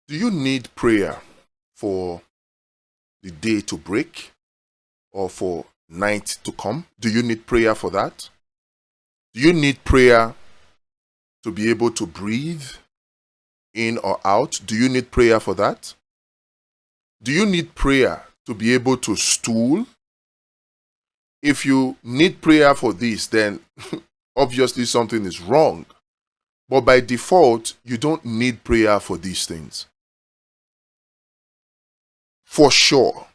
Do you need prayer for the day to break or for night to come? Do you need prayer for that? Do you need prayer to be able to breathe in or out? Do you need prayer for that? Do you need prayer to be able to stool? If you need prayer for this, then obviously something is wrong. But by default, you don't need prayer for these things. For sure,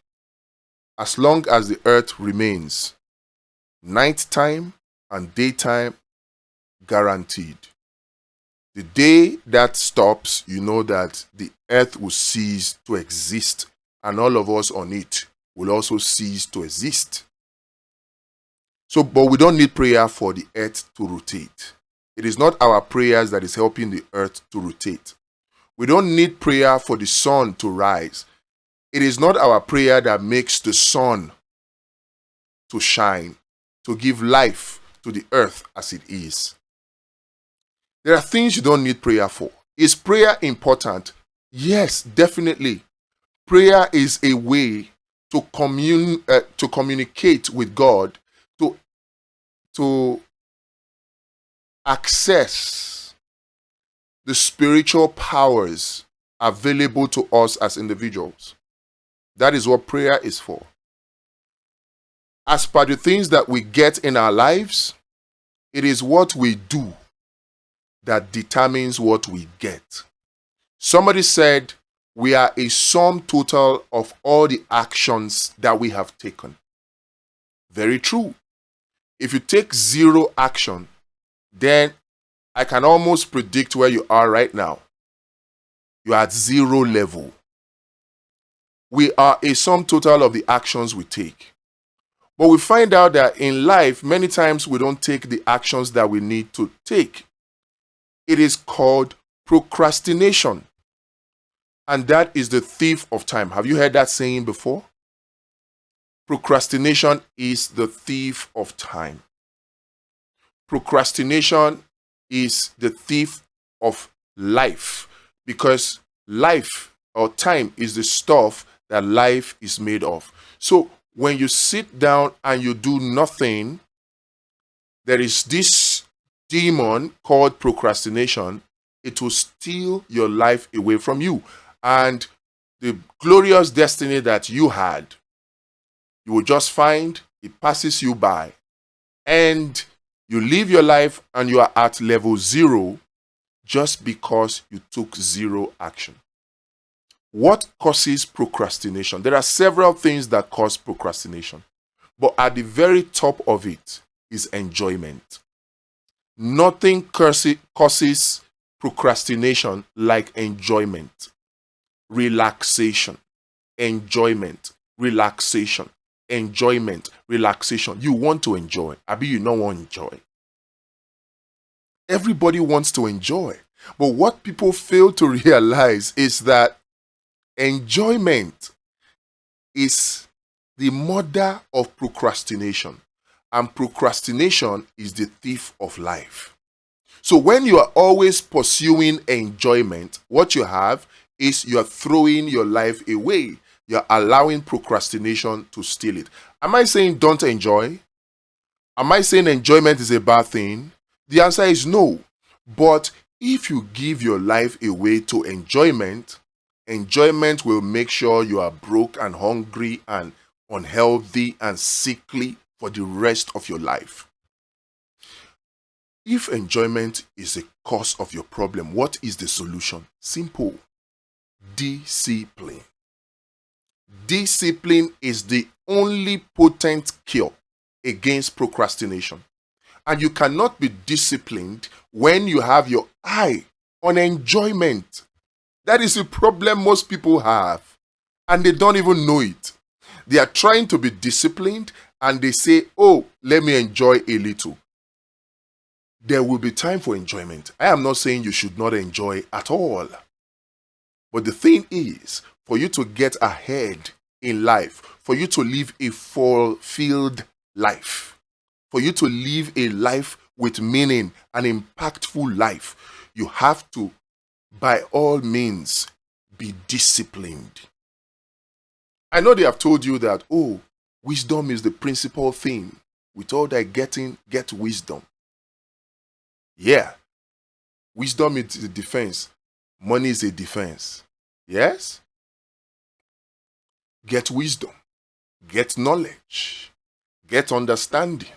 as long as the earth remains, nighttime and daytime guaranteed. The day that stops, you know that the earth will cease to exist, and all of us on it will also cease to exist. But we don't need prayer for the earth to rotate. It is not our prayers that is helping the earth to rotate. We don't need prayer for the sun to rise. It is not our prayer that makes the sun to shine, to give life to the earth as it is. There are things you don't need prayer for. Is prayer important? Yes, definitely. Prayer is a way to communicate with God, to access the spiritual powers available to us as individuals. That is what prayer is for. As per the things that we get in our lives, it is what we do that determines what we get. Somebody said, we are a sum total of all the actions that we have taken. Very true. If you take zero action, then I can almost predict where you are right now. You are at zero level. We are a sum total of the actions we take. But we find out that in life, many times we don't take the actions that we need to take. It is called procrastination. And that is the thief of time. Have you heard that saying before? Procrastination is the thief of time. Procrastination is the thief of life, because life or time is the stuff that life is made of. So when you sit down and you do nothing, there is this demon called procrastination. It will steal your life away from you. And the glorious destiny that you had, you will just find it passes you by. And you live your life and you are at level 0 just because you took zero action. What causes procrastination? There are several things that cause procrastination. But at the very top of it is enjoyment. Nothing causes procrastination like enjoyment, relaxation, enjoyment, relaxation, enjoyment, relaxation. You want to enjoy. Abi, you don't want to enjoy. Everybody wants to enjoy. But what people fail to realize is that enjoyment is the mother of procrastination. And procrastination is the thief of life. So when you are always pursuing enjoyment, what you have is you are throwing your life away. You're allowing procrastination to steal it. Am I saying don't enjoy? Am I saying enjoyment is a bad thing? The answer is no. But if you give your life away to enjoyment, enjoyment will make sure you are broke and hungry and unhealthy and sickly for the rest of your life. If enjoyment is a cause of your problem, what is the solution? Simple. Discipline. Discipline is the only potent cure against procrastination. And you cannot be disciplined when you have your eye on enjoyment. That is a problem most people have, and they don't even know it. They are trying to be disciplined and they say, oh, let me enjoy a little. There will be time for enjoyment. I am not saying you should not enjoy at all. But the thing is, for you to get ahead in life, for you to live a fulfilled life, for you to live a life with meaning, an impactful life, you have to, by all means, be disciplined. I know they have told you that, oh, wisdom is the principal thing. With all that getting, get wisdom. Yeah. Wisdom is a defense. Money is a defense. Yes? Get wisdom. Get knowledge. Get understanding.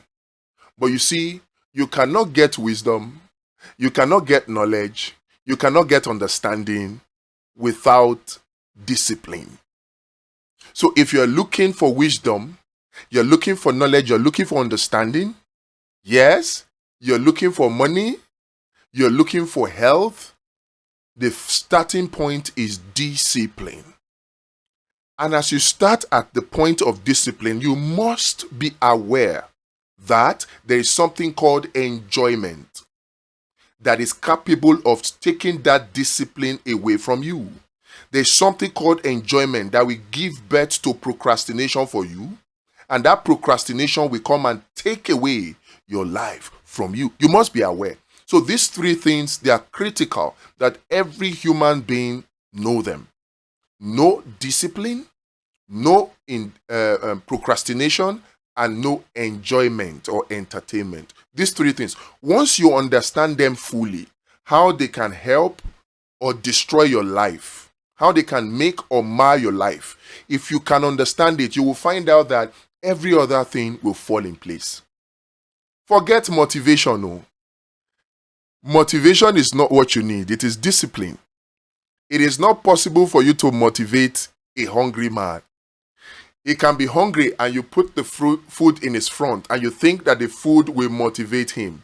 But you see, you cannot get wisdom. You cannot get knowledge. You cannot get understanding without discipline. So if you're looking for wisdom, you're looking for knowledge, you're looking for understanding, yes, you're looking for money, you're looking for health, the starting point is discipline. And as you start at the point of discipline, you must be aware that there is something called enjoyment that is capable of taking that discipline away from you. There's something called enjoyment that will give birth to procrastination for you, and that procrastination will come and take away your life from you. You must be aware. So these three things, they are critical that every human being know them. No discipline, no procrastination, and no enjoyment or entertainment. These three things, once you understand them fully, how they can help or destroy your life, how they can make or mar your life, if you can understand it, you will find out that every other thing will fall in place. Forget motivation. No. Motivation is not what you need. It is discipline. It is not possible for you to motivate a hungry man. He can be hungry and you put the food in his front and you think that the food will motivate him.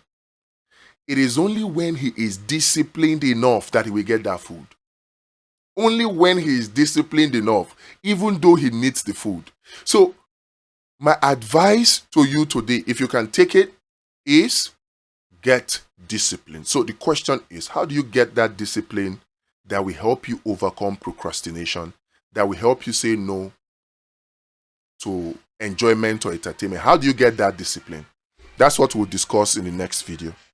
It is only when he is disciplined enough that he will get that food. Only when he is disciplined enough, even though he needs the food. So, my advice to you today, if you can take it, is get discipline. So the question is, how do you get that discipline that will help you overcome procrastination, that will help you say no to enjoyment or entertainment? How do you get that discipline? That's what we'll discuss in the next video.